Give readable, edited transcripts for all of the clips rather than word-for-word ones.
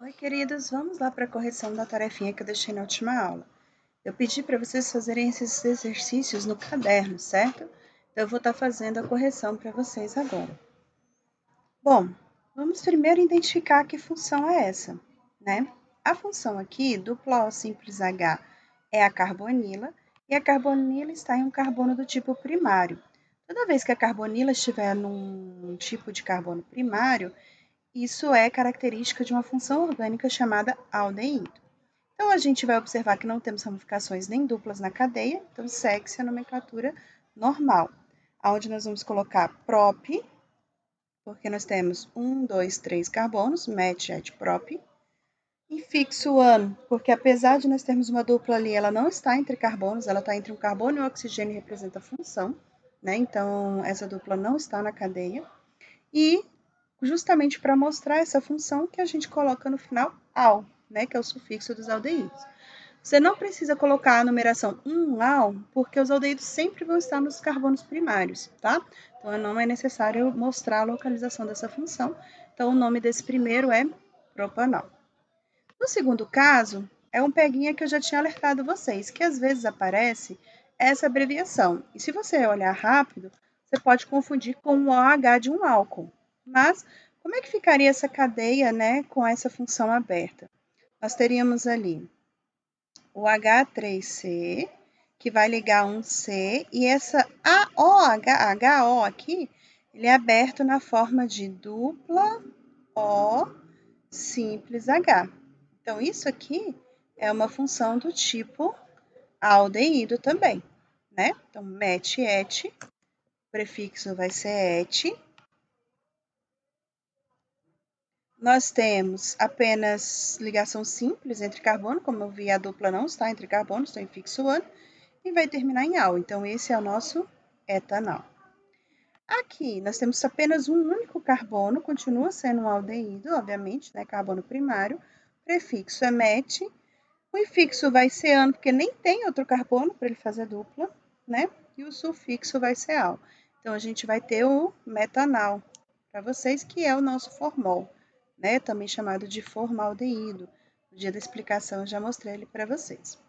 Oi, queridos, vamos lá para a correção da tarefinha que eu deixei na última aula. Eu pedi para vocês fazerem esses exercícios no caderno, certo? Então, eu vou estar fazendo a correção para vocês agora. Bom, vamos primeiro identificar que função é essa, né? A função aqui, dupla O simples H, é a carbonila, e a carbonila está em um carbono do tipo primário. Toda vez que a carbonila estiver num tipo de carbono primário, isso é característica de uma função orgânica chamada aldeído. Então, a gente vai observar que não temos ramificações nem duplas na cadeia, então segue-se a nomenclatura normal, onde nós vamos colocar prop, porque nós temos 1, 2, 3 carbonos, met, et, prop, e fixo ano, porque apesar de nós termos uma dupla ali, ela não está entre carbonos, ela está entre um carbono e um oxigênio, representa a função, né? Então, essa dupla não está na cadeia. E justamente para mostrar essa função que a gente coloca no final al, né, que é o sufixo dos aldeídos. Você não precisa colocar a numeração 1-al, porque os aldeídos sempre vão estar nos carbonos primários, tá? Então, não é necessário mostrar a localização dessa função. Então, o nome desse primeiro é propanol. No segundo caso, é um peguinha que eu já tinha alertado vocês, que às vezes aparece essa abreviação. E se você olhar rápido, você pode confundir com o OH de um álcool. Mas, como é que ficaria essa cadeia, né, com essa função aberta? Nós teríamos ali o H3C, que vai ligar um C, e essa HO aqui, ele é aberto na forma de dupla O simples H. Então, isso aqui é uma função do tipo aldeído também, né? Então, met, et, o prefixo vai ser et. Nós temos apenas ligação simples entre carbono, como eu vi, a dupla não está entre carbonos, está em fixo ano, e vai terminar em al. Então, esse é o nosso etanol. Aqui, nós temos apenas um único carbono, continua sendo um aldeído, obviamente, né? Carbono primário. Prefixo é met. O infixo vai ser ano, porque nem tem outro carbono para ele fazer dupla, né? E o sufixo vai ser al. Então, a gente vai ter o metanal para vocês, que é o nosso formol, né? Também chamado de formaldeído. No dia da explicação, eu já mostrei ele para vocês.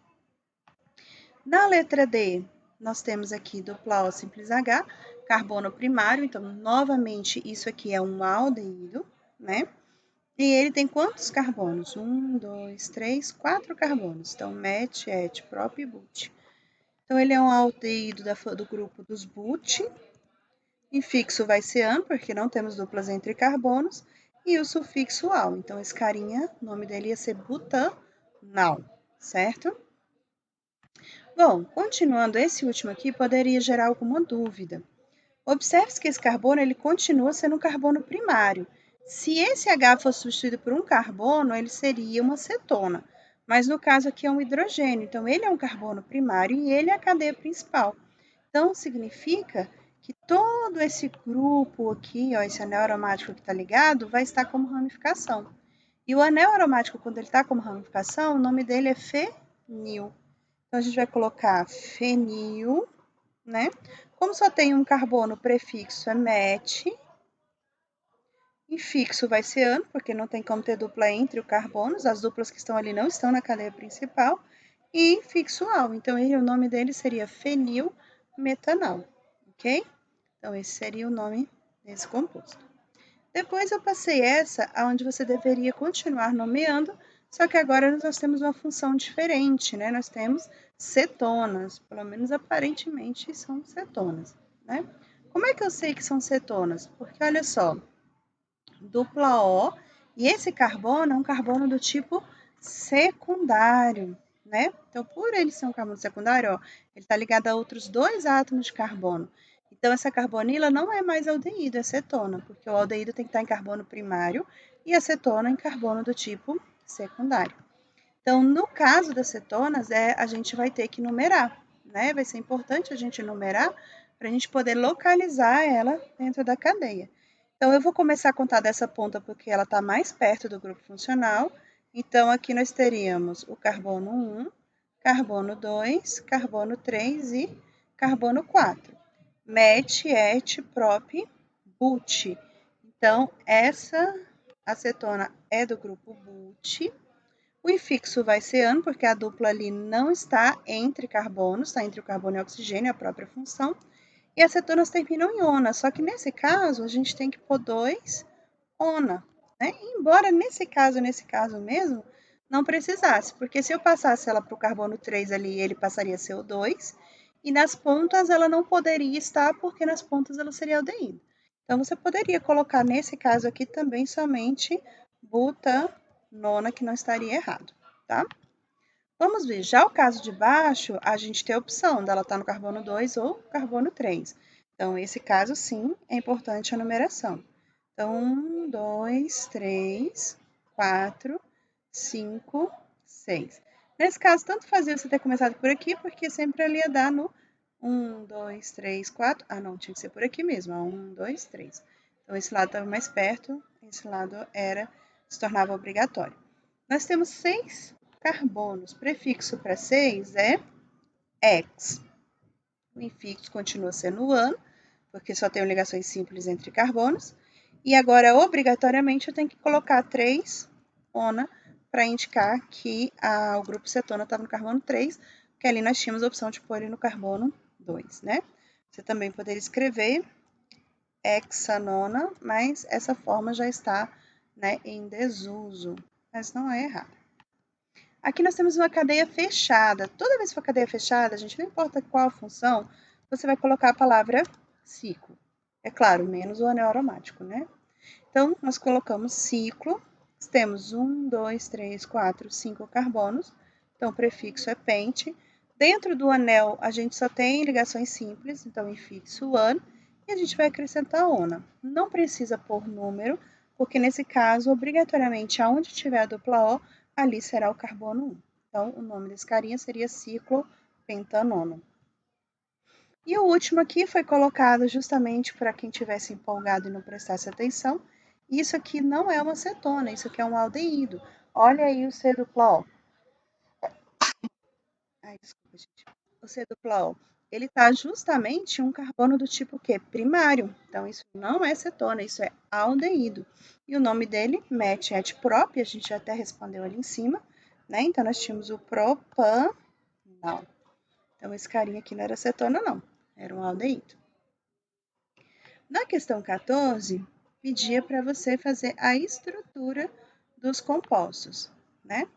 Na letra D, nós temos aqui dupla O simples H, carbono primário. Então, novamente, isso aqui é um aldeído, né? E ele tem quantos carbonos? 1, 2, 3, 4 carbonos. Então, met, et, prop e but. Então, ele é um aldeído do grupo dos but. Infixo vai ser an, porque não temos duplas entre carbonos. E o sufixo al. Então, esse carinha, o nome dele ia ser butanal, certo? Bom, continuando, esse último aqui poderia gerar alguma dúvida. Observe que esse carbono ele continua sendo um carbono primário. Se esse H fosse substituído por um carbono, ele seria uma cetona. Mas no caso aqui é um hidrogênio, então ele é um carbono primário e ele é a cadeia principal. Então significa que todo esse grupo aqui, ó, esse anel aromático que está ligado, vai estar como ramificação. E o anel aromático, quando ele está como ramificação, o nome dele é fenil. Então a gente vai colocar fenil, né? Como só tem um carbono, o prefixo é met. Infixo vai ser ano, porque não tem como ter dupla entre os carbonos. As duplas que estão ali não estão na cadeia principal. E infixo al. Então, o nome dele seria fenilmetanal, ok? Então, esse seria o nome desse composto. Depois eu passei essa, onde você deveria continuar nomeando, só que agora nós temos uma função diferente, né? Nós temos cetonas, pelo menos aparentemente são cetonas, né? Como é que eu sei que são cetonas? Porque olha só, dupla O, e esse carbono é um carbono do tipo secundário, né? Então, por ele ser um carbono secundário, ó, ele está ligado a outros dois átomos de carbono. Então, essa carbonila não é mais aldeído, é cetona, porque o aldeído tem que estar em carbono primário e a cetona em carbono do tipo secundário. Então, no caso das cetonas, a gente vai ter que numerar, né? Vai ser importante a gente numerar para a gente poder localizar ela dentro da cadeia. Então, eu vou começar a contar dessa ponta porque ela está mais perto do grupo funcional. Então, aqui nós teríamos o carbono 1, carbono 2, carbono 3 e carbono 4. Met, et, prop, but. Então, essa acetona é do grupo but. O infixo vai ser ano, porque a dupla ali não está entre carbonos, está entre o carbono e o oxigênio, a própria função. E as cetonas terminam em ona, só que nesse caso a gente tem que pôr 2 ona, né? Embora nesse caso mesmo, não precisasse, porque se eu passasse ela para o carbono 3 ali, ele passaria a ser o 2, e nas pontas ela não poderia estar, porque nas pontas ela seria aldeído. Então, você poderia colocar nesse caso aqui também somente butanona, que não estaria errado, tá? Vamos ver, já o caso de baixo, a gente tem a opção dela estar no carbono 2 ou carbono 3. Então, esse caso, sim, é importante a numeração. Então, 1, 2, 3, 4, 5, 6. Nesse caso, tanto fazia você ter começado por aqui, porque sempre ali ia dar no 1, 2, 3, 4. Ah, não, tinha que ser por aqui mesmo. 1, 2, 3. Então, esse lado estava mais perto, esse lado se tornava obrigatório. Nós temos 6 carbonos. Prefixo para 6 é ex. O infixo continua sendo an, porque só tenho ligações simples entre carbonos. E agora, obrigatoriamente, eu tenho que colocar 3 ona para indicar que o grupo cetona estava no carbono 3, porque ali nós tínhamos a opção de pôr ele no carbono 2, né? Você também poderia escrever hexanona, mas essa forma já está, né, em desuso, mas não é errado. Aqui nós temos uma cadeia fechada. Toda vez que for cadeia fechada, a gente não importa qual a função, você vai colocar a palavra ciclo. É claro, menos o anel aromático, né? Então, nós colocamos ciclo, temos 1, 2, 3, 4, 5 carbonos, então o prefixo é pente. Dentro do anel, a gente só tem ligações simples, então infixo an, e a gente vai acrescentar ona. Não precisa pôr número, porque nesse caso, obrigatoriamente, aonde tiver a dupla O, ali será o carbono 1. Então, o nome desse carinha seria ciclopentanono. E o último aqui foi colocado justamente para quem tivesse empolgado e não prestasse atenção. Isso aqui não é uma cetona, isso aqui é um aldeído. Olha aí o C dupla O. Ai, desculpa, gente. O C dupla O. Ele está justamente um carbono do tipo quê? Primário. Então, isso não é cetona, isso é aldeído. E o nome dele, met et prop, a gente já até respondeu ali em cima, né? Então, nós tínhamos o propanol. Então, esse carinha aqui não era cetona, não. Era um aldeído. Na questão 14, pedia para você fazer a estrutura dos compostos, né?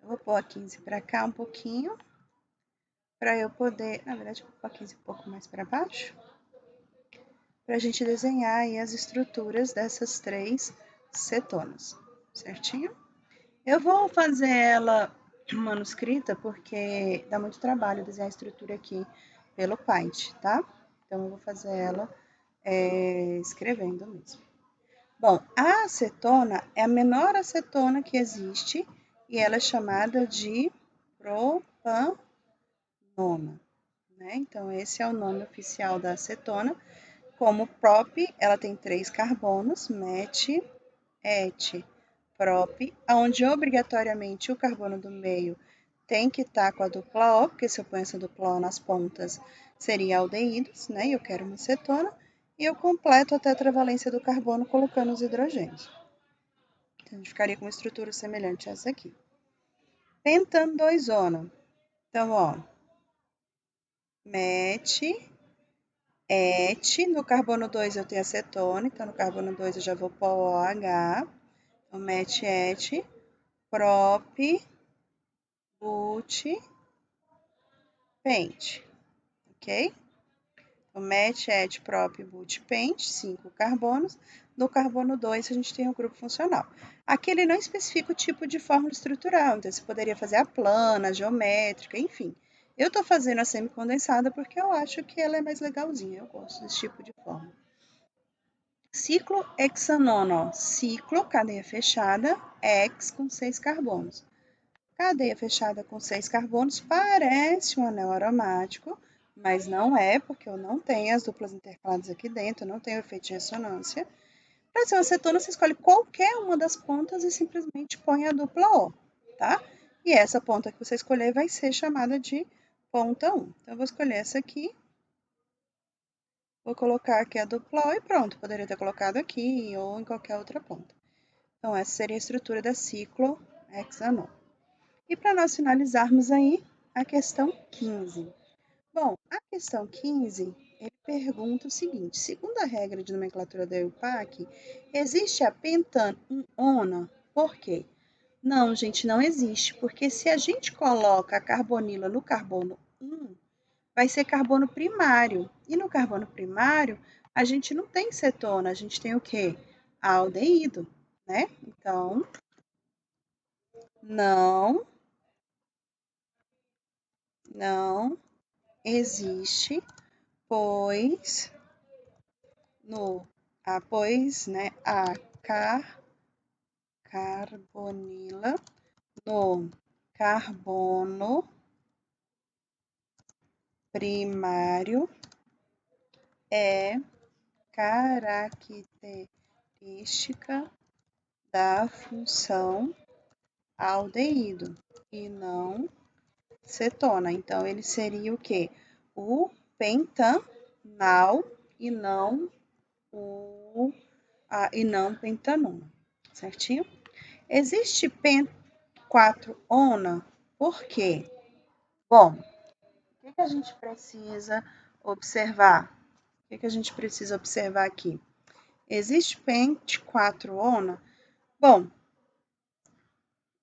Eu vou pôr a 15 para cá um pouquinho, para eu poder, na verdade, vou pôr a 15 um pouco mais para baixo, para a gente desenhar aí as estruturas dessas 3 cetonas, certinho? Eu vou fazer ela manuscrita, porque dá muito trabalho desenhar a estrutura aqui pelo Paint, tá? Então, eu vou fazer ela escrevendo mesmo. Bom, a acetona é a menor acetona que existe e ela é chamada de propanona, né? Então, esse é o nome oficial da acetona. Como prop, ela tem 3 carbonos, met, et, prop, onde obrigatoriamente o carbono do meio tem que estar com a dupla O, porque se eu ponho essa dupla O nas pontas, seria aldeídos, né? E eu quero uma acetona. E eu completo a tetravalência do carbono colocando os hidrogênios. Então, a gente ficaria com uma estrutura semelhante a essa aqui. Pentano 2-ona. Então, ó, met, et, no carbono 2 eu tenho acetona, então no carbono 2 eu já vou pôr o OH. Então, met, et, prop, but, pente, ok? O met, et, prop, but, pente, 5 carbonos. No carbono 2, a gente tem o grupo funcional. Aqui ele não especifica o tipo de fórmula estrutural, então você poderia fazer a plana, a geométrica, enfim. Eu estou fazendo a semicondensada porque eu acho que ela é mais legalzinha, eu gosto desse tipo de fórmula. Ciclo hexanono, ciclo, cadeia fechada, hex com 6 carbonos. Cadeia fechada com 6 carbonos parece um anel aromático, mas não é, porque eu não tenho as duplas intercaladas aqui dentro, não tenho efeito de ressonância. Para ser uma acetona, você escolhe qualquer uma das pontas e simplesmente põe a dupla O, tá? E essa ponta que você escolher vai ser chamada de ponta 1. Então, eu vou escolher essa aqui. Vou colocar aqui a dupla O e pronto. Poderia ter colocado aqui ou em qualquer outra ponta. Então, essa seria a estrutura da ciclohexanol. E para nós finalizarmos aí, a questão 15. Bom, a questão 15, ele pergunta o seguinte: segundo a regra de nomenclatura da EUPAC, existe a pentanona? Por quê? Não, gente, não existe, porque se a gente coloca a carbonila no carbono 1, vai ser carbono primário. E no carbono primário, a gente não tem cetona, a gente tem o quê? Aldeído, né? Então, não existe, pois né, a carbonila no carbono primário é característica da função aldeído e não cetona. Então, ele seria o quê? O pentanal e não pentanona, certinho? Existe pen 4-ona, por quê? Bom, o que a gente precisa observar? O que a gente precisa observar aqui? Existe pente 4-ona? Bom,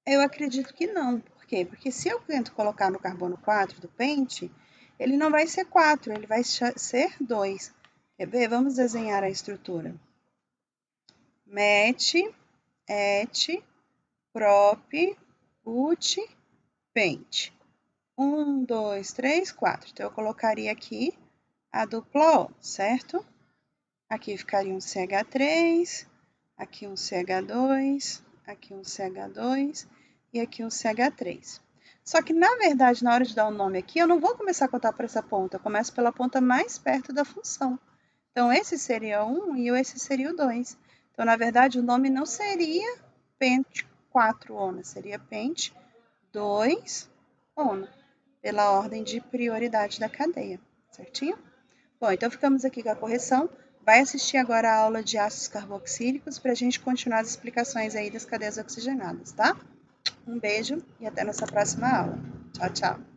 eu acredito que não. Por quê? Porque se eu tento colocar no carbono 4 do pente, ele não vai ser 4, ele vai ser 2. Quer ver? Vamos desenhar a estrutura. Met, et, prop, ut, pente. 1, 2, 3, 4. Então, eu colocaria aqui a dupla O, certo? Aqui ficaria um CH3, aqui um CH2, aqui um CH2 e aqui um CH3. Só que, na verdade, na hora de dar o nome aqui, eu não vou começar a contar por essa ponta, eu começo pela ponta mais perto da função. Então, esse seria o 1 e esse seria o 2. Então, na verdade, o nome não seria pente 4-ona, seria pente 2-ona, pela ordem de prioridade da cadeia, certinho? Bom, então ficamos aqui com a correção. Vai assistir agora a aula de ácidos carboxílicos para a gente continuar as explicações aí das cadeias oxigenadas, tá? Um beijo e até nossa próxima aula. Tchau, tchau!